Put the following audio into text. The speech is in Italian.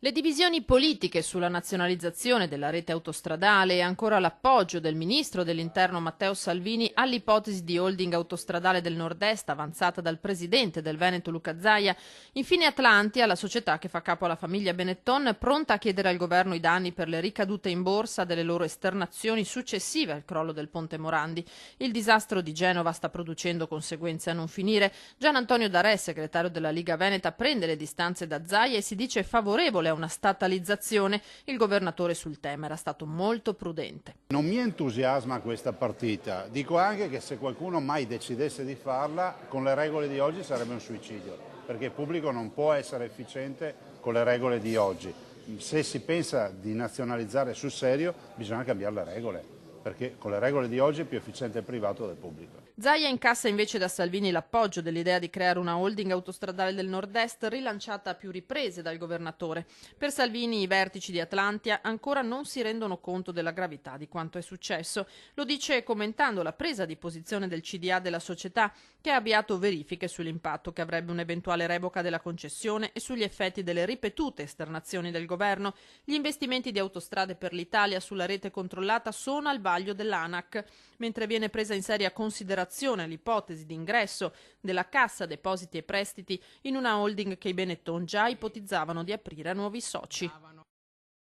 Le divisioni politiche sulla nazionalizzazione della rete autostradale e ancora l'appoggio del ministro dell'Interno Matteo Salvini all'ipotesi di holding autostradale del Nord-Est avanzata dal presidente del Veneto Luca Zaia, infine Atlantia, la società che fa capo alla famiglia Benetton, pronta a chiedere al governo i danni per le ricadute in borsa delle loro esternazioni successive al crollo del ponte Morandi. Il disastro di Genova sta producendo conseguenze a non finire. Gian Antonio Darè, segretario della Liga Veneta, prende le distanze da Zaia e si dice favorevole a una statalizzazione. Il governatore sul tema era stato molto prudente. Non mi entusiasma questa partita, dico anche che se qualcuno mai decidesse di farla, con le regole di oggi sarebbe un suicidio, perché il pubblico non può essere efficiente con le regole di oggi. Se si pensa di nazionalizzare sul serio bisogna cambiare le regole, perché con le regole di oggi è più efficiente il privato del pubblico. Zaia incassa invece da Salvini l'appoggio dell'idea di creare una holding autostradale del Nord-Est rilanciata a più riprese dal governatore. Per Salvini i vertici di Atlantia ancora non si rendono conto della gravità di quanto è successo. Lo dice commentando la presa di posizione del CDA della società, che ha avviato verifiche sull'impatto che avrebbe un'eventuale revoca della concessione e sugli effetti delle ripetute esternazioni del governo. Gli investimenti di Autostrade per l'Italia sulla rete controllata sono al vaglio dell'ANAC, mentre viene presa in seria considerazione l'ipotesi di ingresso della Cassa Depositi e Prestiti in una holding che i Benetton già ipotizzavano di aprire a nuovi soci.